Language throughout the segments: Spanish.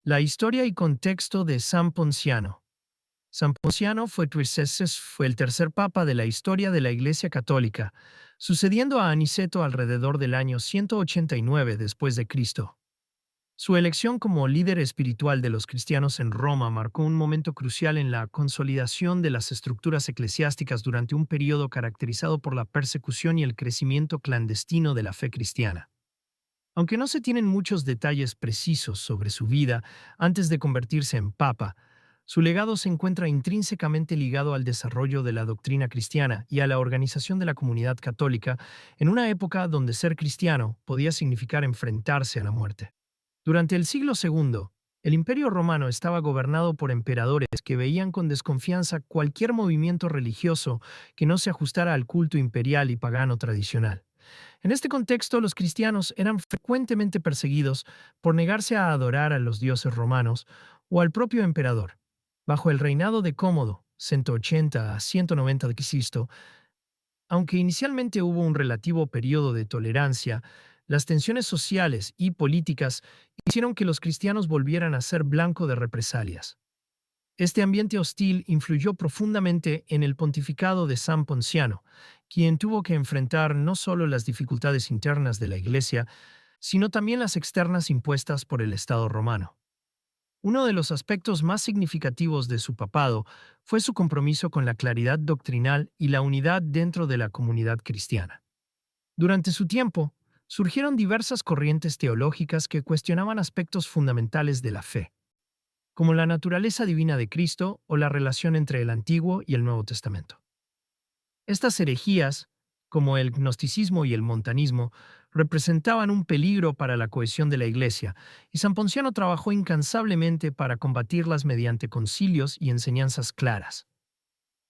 La historia y contexto de San Ponciano. San Ponciano fue el tercer papa de la historia de la Iglesia Católica, sucediendo a Aniceto alrededor del año 189 después de Cristo. Su elección como líder espiritual de los cristianos en Roma marcó un momento crucial en la consolidación de las estructuras eclesiásticas durante un periodo caracterizado por la persecución y el crecimiento clandestino de la fe cristiana. Aunque no se tienen muchos detalles precisos sobre su vida antes de convertirse en papa, su legado se encuentra intrínsecamente ligado al desarrollo de la doctrina cristiana y a la organización de la comunidad católica en una época donde ser cristiano podía significar enfrentarse a la muerte. Durante el siglo II, el Imperio Romano estaba gobernado por emperadores que veían con desconfianza cualquier movimiento religioso que no se ajustara al culto imperial y pagano tradicional. En este contexto, los cristianos eran frecuentemente perseguidos por negarse a adorar a los dioses romanos o al propio emperador. Bajo el reinado de Cómodo, 180 a 190 de Cristo, aunque inicialmente hubo un relativo periodo de tolerancia, las tensiones sociales y políticas hicieron que los cristianos volvieran a ser blanco de represalias. Este ambiente hostil influyó profundamente en el pontificado de San Ponciano, quien tuvo que enfrentar no solo las dificultades internas de la Iglesia, sino también las externas impuestas por el Estado romano. Uno de los aspectos más significativos de su papado fue su compromiso con la claridad doctrinal y la unidad dentro de la comunidad cristiana. Durante su tiempo, surgieron diversas corrientes teológicas que cuestionaban aspectos fundamentales de la fe, como la naturaleza divina de Cristo o la relación entre el Antiguo y el Nuevo Testamento. Estas herejías, como el gnosticismo y el montanismo, representaban un peligro para la cohesión de la Iglesia, y San Ponciano trabajó incansablemente para combatirlas mediante concilios y enseñanzas claras.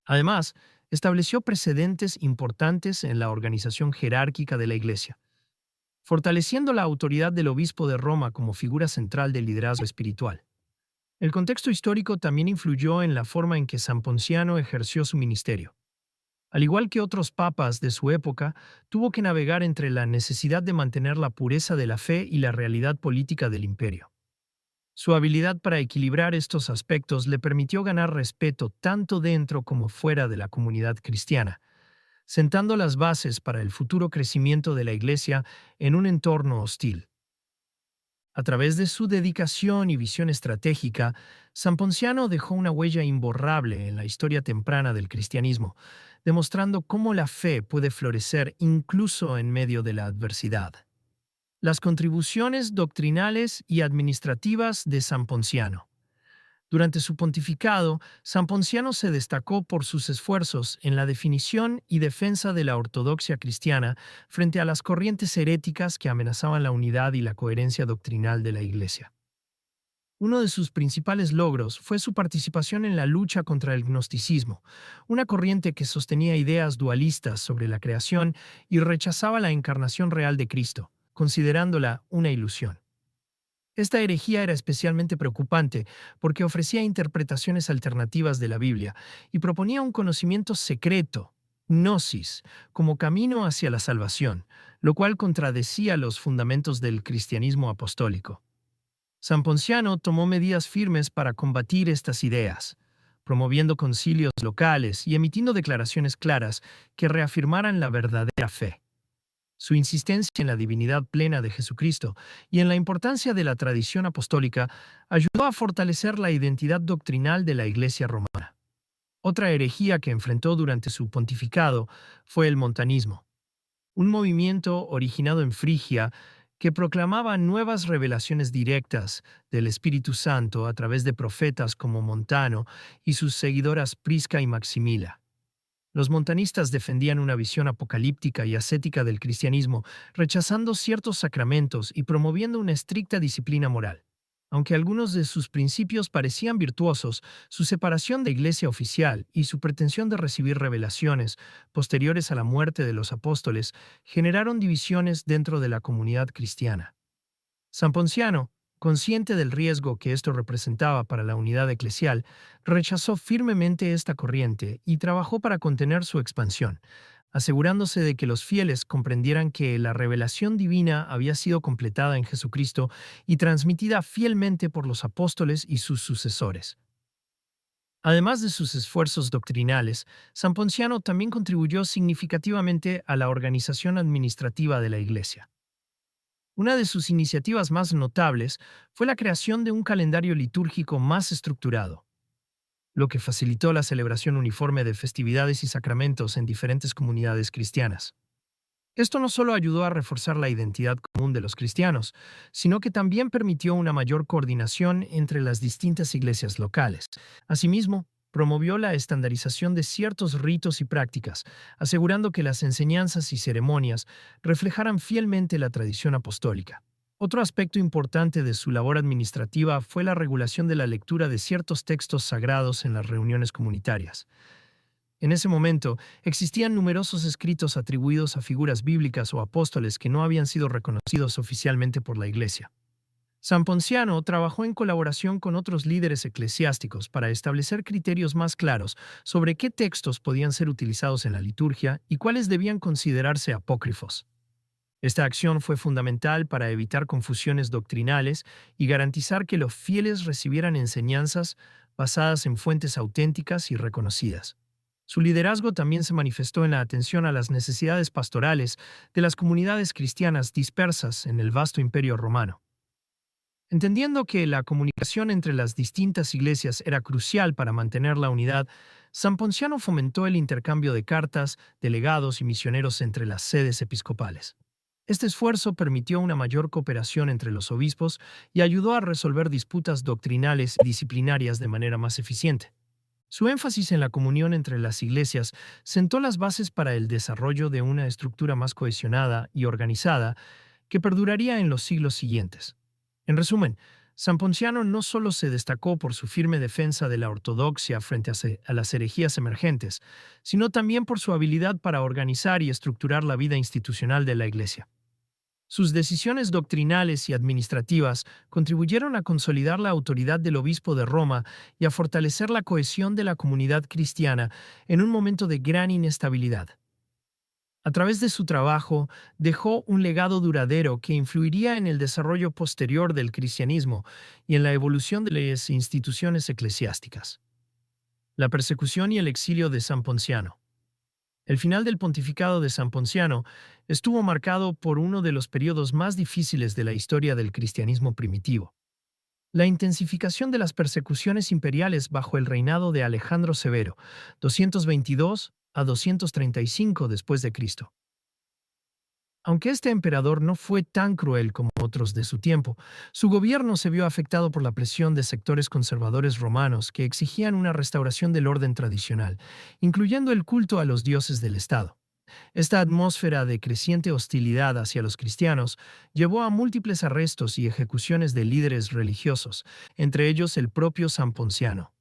Además, estableció precedentes importantes en la organización jerárquica de la Iglesia, fortaleciendo la autoridad del obispo de Roma como figura central del liderazgo espiritual. El contexto histórico también influyó en la forma en que San Ponciano ejerció su ministerio. Al igual que otros papas de su época, tuvo que navegar entre la necesidad de mantener la pureza de la fe y la realidad política del imperio. Su habilidad para equilibrar estos aspectos le permitió ganar respeto tanto dentro como fuera de la comunidad cristiana, sentando las bases para el futuro crecimiento de la Iglesia en un entorno hostil. A través de su dedicación y visión estratégica, San Ponciano dejó una huella imborrable en la historia temprana del cristianismo, demostrando cómo la fe puede florecer incluso en medio de la adversidad. Las contribuciones doctrinales y administrativas de San Ponciano. Durante su pontificado, San Ponciano se destacó por sus esfuerzos en la definición y defensa de la ortodoxia cristiana frente a las corrientes heréticas que amenazaban la unidad y la coherencia doctrinal de la Iglesia. Uno de sus principales logros fue su participación en la lucha contra el gnosticismo, una corriente que sostenía ideas dualistas sobre la creación y rechazaba la encarnación real de Cristo, considerándola una ilusión. Esta herejía era especialmente preocupante porque ofrecía interpretaciones alternativas de la Biblia y proponía un conocimiento secreto, gnosis, como camino hacia la salvación, lo cual contradecía los fundamentos del cristianismo apostólico. San Ponciano tomó medidas firmes para combatir estas ideas, promoviendo concilios locales y emitiendo declaraciones claras que reafirmaran la verdadera fe. Su insistencia en la divinidad plena de Jesucristo y en la importancia de la tradición apostólica ayudó a fortalecer la identidad doctrinal de la Iglesia romana. Otra herejía que enfrentó durante su pontificado fue el montanismo, un movimiento originado en Frigia que proclamaba nuevas revelaciones directas del Espíritu Santo a través de profetas como Montano y sus seguidoras Prisca y Maximila. Los montanistas defendían una visión apocalíptica y ascética del cristianismo, rechazando ciertos sacramentos y promoviendo una estricta disciplina moral. Aunque algunos de sus principios parecían virtuosos, su separación de iglesia oficial y su pretensión de recibir revelaciones posteriores a la muerte de los apóstoles generaron divisiones dentro de la comunidad cristiana. San Ponciano, consciente del riesgo que esto representaba para la unidad eclesial, rechazó firmemente esta corriente y trabajó para contener su expansión, asegurándose de que los fieles comprendieran que la revelación divina había sido completada en Jesucristo y transmitida fielmente por los apóstoles y sus sucesores. Además de sus esfuerzos doctrinales, San Ponciano también contribuyó significativamente a la organización administrativa de la Iglesia. Una de sus iniciativas más notables fue la creación de un calendario litúrgico más estructurado, lo que facilitó la celebración uniforme de festividades y sacramentos en diferentes comunidades cristianas. Esto no solo ayudó a reforzar la identidad común de los cristianos, sino que también permitió una mayor coordinación entre las distintas iglesias locales. Asimismo, promovió la estandarización de ciertos ritos y prácticas, asegurando que las enseñanzas y ceremonias reflejaran fielmente la tradición apostólica. Otro aspecto importante de su labor administrativa fue la regulación de la lectura de ciertos textos sagrados en las reuniones comunitarias. En ese momento, existían numerosos escritos atribuidos a figuras bíblicas o apóstoles que no habían sido reconocidos oficialmente por la Iglesia. San Ponciano trabajó en colaboración con otros líderes eclesiásticos para establecer criterios más claros sobre qué textos podían ser utilizados en la liturgia y cuáles debían considerarse apócrifos. Esta acción fue fundamental para evitar confusiones doctrinales y garantizar que los fieles recibieran enseñanzas basadas en fuentes auténticas y reconocidas. Su liderazgo también se manifestó en la atención a las necesidades pastorales de las comunidades cristianas dispersas en el vasto imperio romano. Entendiendo que la comunicación entre las distintas iglesias era crucial para mantener la unidad, San Ponciano fomentó el intercambio de cartas, delegados y misioneros entre las sedes episcopales. Este esfuerzo permitió una mayor cooperación entre los obispos y ayudó a resolver disputas doctrinales y disciplinarias de manera más eficiente. Su énfasis en la comunión entre las iglesias sentó las bases para el desarrollo de una estructura más cohesionada y organizada que perduraría en los siglos siguientes. En resumen, San Ponciano no solo se destacó por su firme defensa de la ortodoxia frente a las herejías emergentes, sino también por su habilidad para organizar y estructurar la vida institucional de la Iglesia. Sus decisiones doctrinales y administrativas contribuyeron a consolidar la autoridad del obispo de Roma y a fortalecer la cohesión de la comunidad cristiana en un momento de gran inestabilidad. A través de su trabajo, dejó un legado duradero que influiría en el desarrollo posterior del cristianismo y en la evolución de las instituciones eclesiásticas. La persecución y el exilio de San Ponciano. El final del pontificado de San Ponciano estuvo marcado por uno de los periodos más difíciles de la historia del cristianismo primitivo. La intensificación de las persecuciones imperiales bajo el reinado de Alejandro Severo, 222 a 235 después de Cristo. Aunque este emperador no fue tan cruel como otros de su tiempo, su gobierno se vio afectado por la presión de sectores conservadores romanos que exigían una restauración del orden tradicional, incluyendo el culto a los dioses del Estado. Esta atmósfera de creciente hostilidad hacia los cristianos llevó a múltiples arrestos y ejecuciones de líderes religiosos, entre ellos el propio San Ponciano.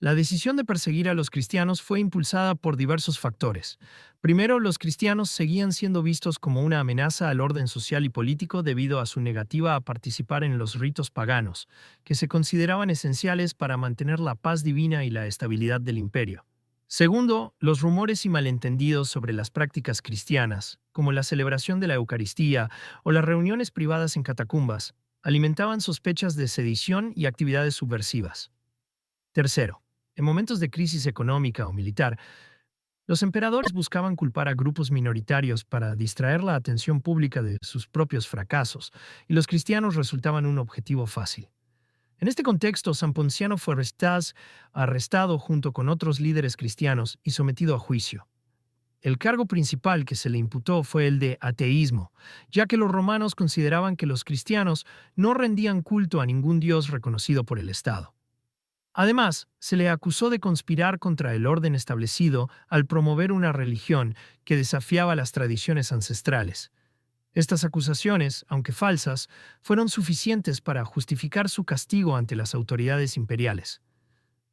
La decisión de perseguir a los cristianos fue impulsada por diversos factores. Primero, los cristianos seguían siendo vistos como una amenaza al orden social y político debido a su negativa a participar en los ritos paganos, que se consideraban esenciales para mantener la paz divina y la estabilidad del imperio. Segundo, los rumores y malentendidos sobre las prácticas cristianas, como la celebración de la Eucaristía o las reuniones privadas en catacumbas, alimentaban sospechas de sedición y actividades subversivas. Tercero, en momentos de crisis económica o militar, los emperadores buscaban culpar a grupos minoritarios para distraer la atención pública de sus propios fracasos, y los cristianos resultaban un objetivo fácil. En este contexto, San Ponciano fue arrestado junto con otros líderes cristianos y sometido a juicio. El cargo principal que se le imputó fue el de ateísmo, ya que los romanos consideraban que los cristianos no rendían culto a ningún dios reconocido por el Estado. Además, se le acusó de conspirar contra el orden establecido al promover una religión que desafiaba las tradiciones ancestrales. Estas acusaciones, aunque falsas, fueron suficientes para justificar su castigo ante las autoridades imperiales.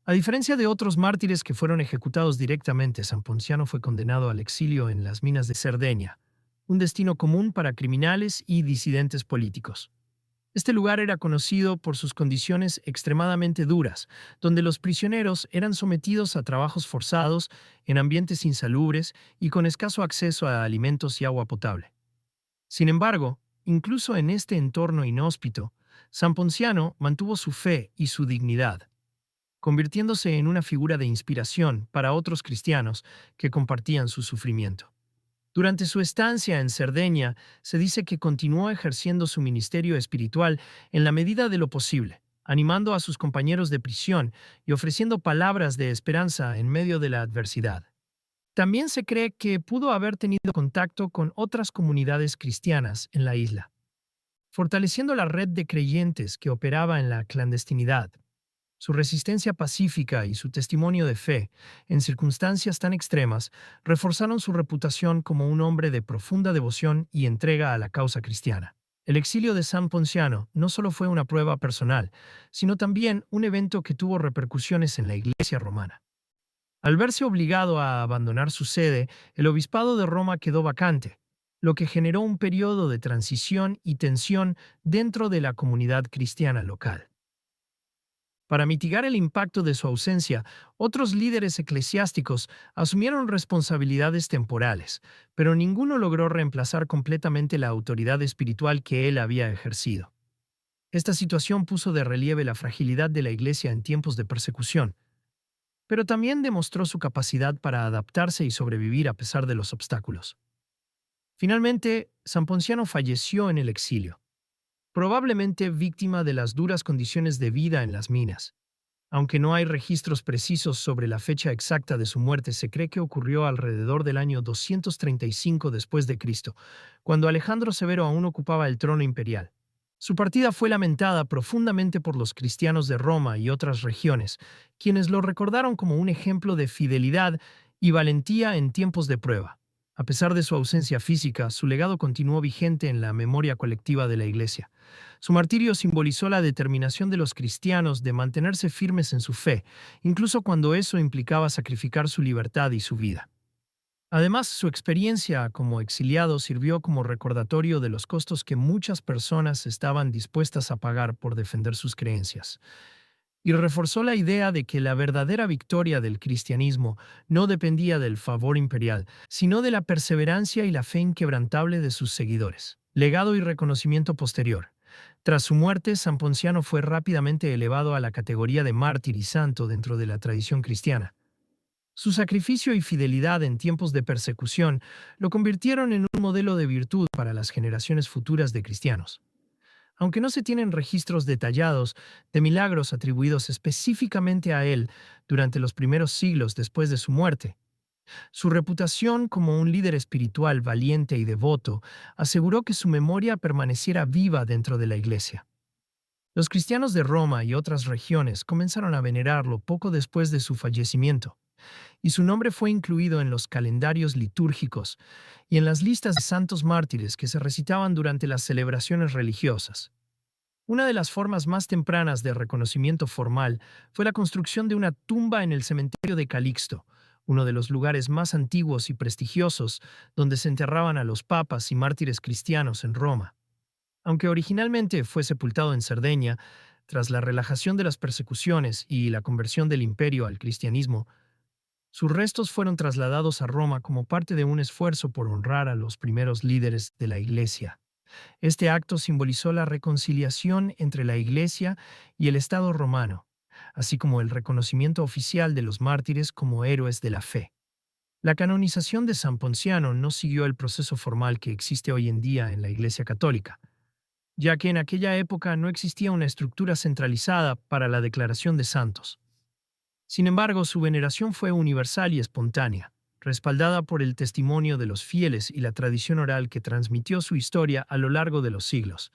A diferencia de otros mártires que fueron ejecutados directamente, San Ponciano fue condenado al exilio en las minas de Cerdeña, un destino común para criminales y disidentes políticos. Este lugar era conocido por sus condiciones extremadamente duras, donde los prisioneros eran sometidos a trabajos forzados, en ambientes insalubres y con escaso acceso a alimentos y agua potable. Sin embargo, incluso en este entorno inhóspito, San Ponciano mantuvo su fe y su dignidad, convirtiéndose en una figura de inspiración para otros cristianos que compartían su sufrimiento. Durante su estancia en Cerdeña, se dice que continuó ejerciendo su ministerio espiritual en la medida de lo posible, animando a sus compañeros de prisión y ofreciendo palabras de esperanza en medio de la adversidad. También se cree que pudo haber tenido contacto con otras comunidades cristianas en la isla, fortaleciendo la red de creyentes que operaba en la clandestinidad. Su resistencia pacífica y su testimonio de fe, en circunstancias tan extremas, reforzaron su reputación como un hombre de profunda devoción y entrega a la causa cristiana. El exilio de San Ponciano no solo fue una prueba personal, sino también un evento que tuvo repercusiones en la Iglesia romana. Al verse obligado a abandonar su sede, el obispado de Roma quedó vacante, lo que generó un periodo de transición y tensión dentro de la comunidad cristiana local. Para mitigar el impacto de su ausencia, otros líderes eclesiásticos asumieron responsabilidades temporales, pero ninguno logró reemplazar completamente la autoridad espiritual que él había ejercido. Esta situación puso de relieve la fragilidad de la Iglesia en tiempos de persecución, pero también demostró su capacidad para adaptarse y sobrevivir a pesar de los obstáculos. Finalmente, San Ponciano falleció en el exilio, probablemente víctima de las duras condiciones de vida en las minas. Aunque no hay registros precisos sobre la fecha exacta de su muerte, se cree que ocurrió alrededor del año 235 después de Cristo, cuando Alejandro Severo aún ocupaba el trono imperial. Su partida fue lamentada profundamente por los cristianos de Roma y otras regiones, quienes lo recordaron como un ejemplo de fidelidad y valentía en tiempos de prueba. A pesar de su ausencia física, su legado continuó vigente en la memoria colectiva de la Iglesia. Su martirio simbolizó la determinación de los cristianos de mantenerse firmes en su fe, incluso cuando eso implicaba sacrificar su libertad y su vida. Además, su experiencia como exiliado sirvió como recordatorio de los costos que muchas personas estaban dispuestas a pagar por defender sus creencias, y reforzó la idea de que la verdadera victoria del cristianismo no dependía del favor imperial, sino de la perseverancia y la fe inquebrantable de sus seguidores. Legado y reconocimiento posterior. Tras su muerte, San Ponciano fue rápidamente elevado a la categoría de mártir y santo dentro de la tradición cristiana. Su sacrificio y fidelidad en tiempos de persecución lo convirtieron en un modelo de virtud para las generaciones futuras de cristianos. Aunque no se tienen registros detallados de milagros atribuidos específicamente a él durante los primeros siglos después de su muerte, su reputación como un líder espiritual valiente y devoto aseguró que su memoria permaneciera viva dentro de la Iglesia. Los cristianos de Roma y otras regiones comenzaron a venerarlo poco después de su fallecimiento, y su nombre fue incluido en los calendarios litúrgicos y en las listas de santos mártires que se recitaban durante las celebraciones religiosas. Una de las formas más tempranas de reconocimiento formal fue la construcción de una tumba en el cementerio de Calixto, uno de los lugares más antiguos y prestigiosos donde se enterraban a los papas y mártires cristianos en Roma. Aunque originalmente fue sepultado en Cerdeña, tras la relajación de las persecuciones y la conversión del imperio al cristianismo, sus restos fueron trasladados a Roma como parte de un esfuerzo por honrar a los primeros líderes de la Iglesia. Este acto simbolizó la reconciliación entre la Iglesia y el Estado romano, así como el reconocimiento oficial de los mártires como héroes de la fe. La canonización de San Ponciano no siguió el proceso formal que existe hoy en día en la Iglesia Católica, ya que en aquella época no existía una estructura centralizada para la declaración de santos. Sin embargo, su veneración fue universal y espontánea, respaldada por el testimonio de los fieles y la tradición oral que transmitió su historia a lo largo de los siglos.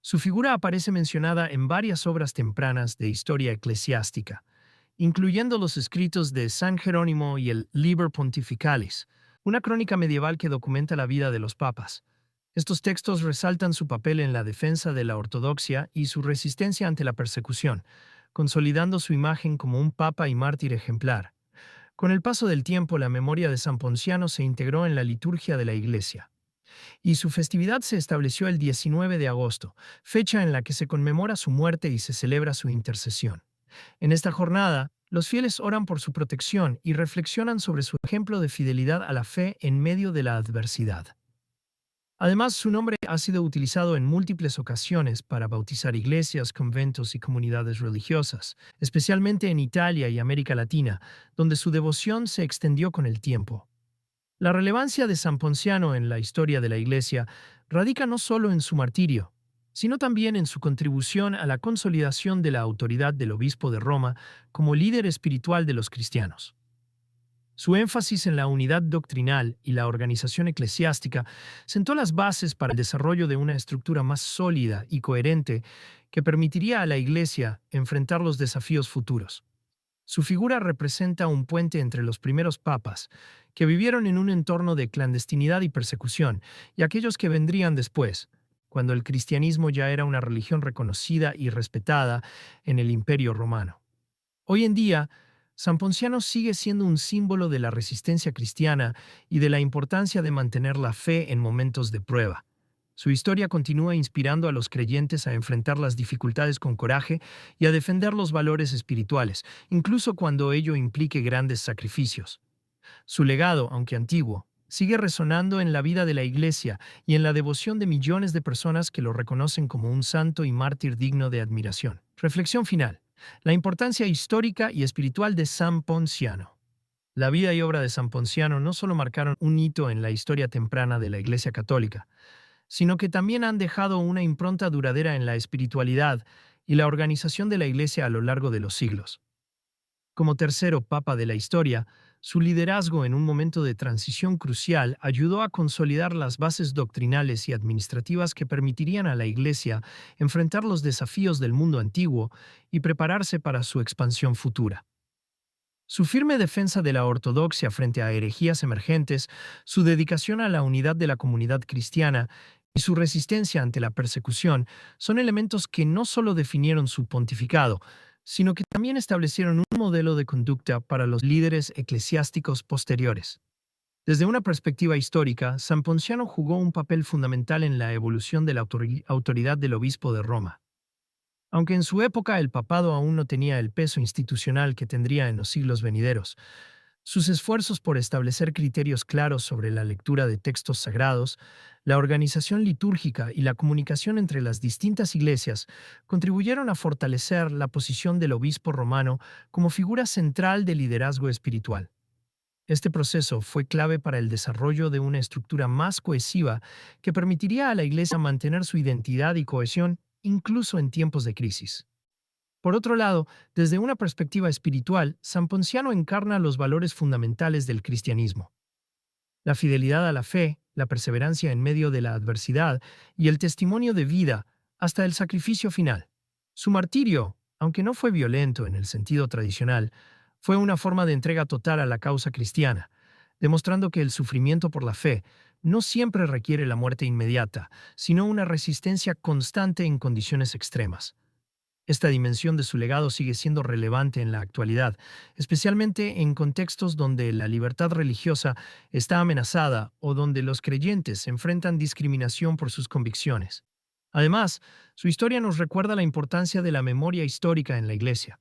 Su figura aparece mencionada en varias obras tempranas de historia eclesiástica, incluyendo los escritos de San Jerónimo y el Liber Pontificalis, una crónica medieval que documenta la vida de los papas. Estos textos resaltan su papel en la defensa de la ortodoxia y su resistencia ante la persecución, consolidando su imagen como un papa y mártir ejemplar. Con el paso del tiempo, la memoria de San Ponciano se integró en la liturgia de la Iglesia, y su festividad se estableció el 19 de agosto, fecha en la que se conmemora su muerte y se celebra su intercesión. En esta jornada, los fieles oran por su protección y reflexionan sobre su ejemplo de fidelidad a la fe en medio de la adversidad. Además, su nombre ha sido utilizado en múltiples ocasiones para bautizar iglesias, conventos y comunidades religiosas, especialmente en Italia y América Latina, donde su devoción se extendió con el tiempo. La relevancia de San Ponciano en la historia de la Iglesia radica no solo en su martirio, sino también en su contribución a la consolidación de la autoridad del obispo de Roma como líder espiritual de los cristianos. Su énfasis en la unidad doctrinal y la organización eclesiástica sentó las bases para el desarrollo de una estructura más sólida y coherente que permitiría a la Iglesia enfrentar los desafíos futuros. Su figura representa un puente entre los primeros papas, que vivieron en un entorno de clandestinidad y persecución, y aquellos que vendrían después, cuando el cristianismo ya era una religión reconocida y respetada en el Imperio Romano. Hoy en día, San Ponciano sigue siendo un símbolo de la resistencia cristiana y de la importancia de mantener la fe en momentos de prueba. Su historia continúa inspirando a los creyentes a enfrentar las dificultades con coraje y a defender los valores espirituales, incluso cuando ello implique grandes sacrificios. Su legado, aunque antiguo, sigue resonando en la vida de la Iglesia y en la devoción de millones de personas que lo reconocen como un santo y mártir digno de admiración. Reflexión final. La importancia histórica y espiritual de San Ponciano. La vida y obra de San Ponciano no solo marcaron un hito en la historia temprana de la Iglesia Católica, sino que también han dejado una impronta duradera en la espiritualidad y la organización de la Iglesia a lo largo de los siglos. Como tercero papa de la historia, su liderazgo en un momento de transición crucial ayudó a consolidar las bases doctrinales y administrativas que permitirían a la Iglesia enfrentar los desafíos del mundo antiguo y prepararse para su expansión futura. Su firme defensa de la ortodoxia frente a herejías emergentes, su dedicación a la unidad de la comunidad cristiana y su resistencia ante la persecución son elementos que no solo definieron su pontificado, sino que también establecieron un modelo de conducta para los líderes eclesiásticos posteriores. Desde una perspectiva histórica, San Ponciano jugó un papel fundamental en la evolución de la autoridad del obispo de Roma. Aunque en su época el papado aún no tenía el peso institucional que tendría en los siglos venideros, sus esfuerzos por establecer criterios claros sobre la lectura de textos sagrados, la organización litúrgica y la comunicación entre las distintas iglesias contribuyeron a fortalecer la posición del obispo romano como figura central de liderazgo espiritual. Este proceso fue clave para el desarrollo de una estructura más cohesiva que permitiría a la Iglesia mantener su identidad y cohesión incluso en tiempos de crisis. Por otro lado, desde una perspectiva espiritual, San Ponciano encarna los valores fundamentales del cristianismo: la fidelidad a la fe, la perseverancia en medio de la adversidad y el testimonio de vida hasta el sacrificio final. Su martirio, aunque no fue violento en el sentido tradicional, fue una forma de entrega total a la causa cristiana, demostrando que el sufrimiento por la fe no siempre requiere la muerte inmediata, sino una resistencia constante en condiciones extremas. Esta dimensión de su legado sigue siendo relevante en la actualidad, especialmente en contextos donde la libertad religiosa está amenazada o donde los creyentes enfrentan discriminación por sus convicciones. Además, su historia nos recuerda la importancia de la memoria histórica en la Iglesia.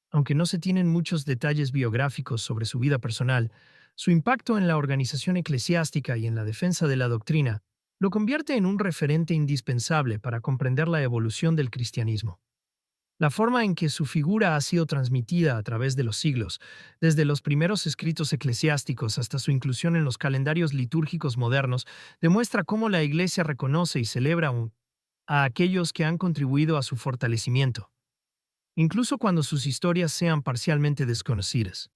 Aunque no se tienen muchos detalles biográficos sobre su vida personal, su impacto en la organización eclesiástica y en la defensa de la doctrina lo convierte en un referente indispensable para comprender la evolución del cristianismo. La forma en que su figura ha sido transmitida a través de los siglos, desde los primeros escritos eclesiásticos hasta su inclusión en los calendarios litúrgicos modernos, demuestra cómo la Iglesia reconoce y celebra a aquellos que han contribuido a su fortalecimiento, incluso cuando sus historias sean parcialmente desconocidas.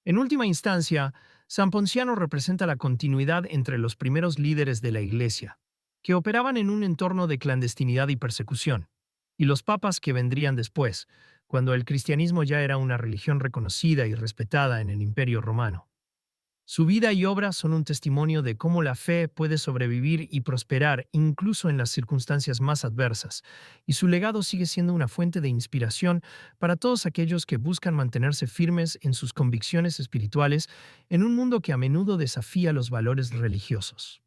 En última instancia, San Ponciano representa la continuidad entre los primeros líderes de la Iglesia, que operaban en un entorno de clandestinidad y persecución, y los papas que vendrían después, cuando el cristianismo ya era una religión reconocida y respetada en el Imperio Romano. Su vida y obra son un testimonio de cómo la fe puede sobrevivir y prosperar incluso en las circunstancias más adversas, y su legado sigue siendo una fuente de inspiración para todos aquellos que buscan mantenerse firmes en sus convicciones espirituales en un mundo que a menudo desafía los valores religiosos.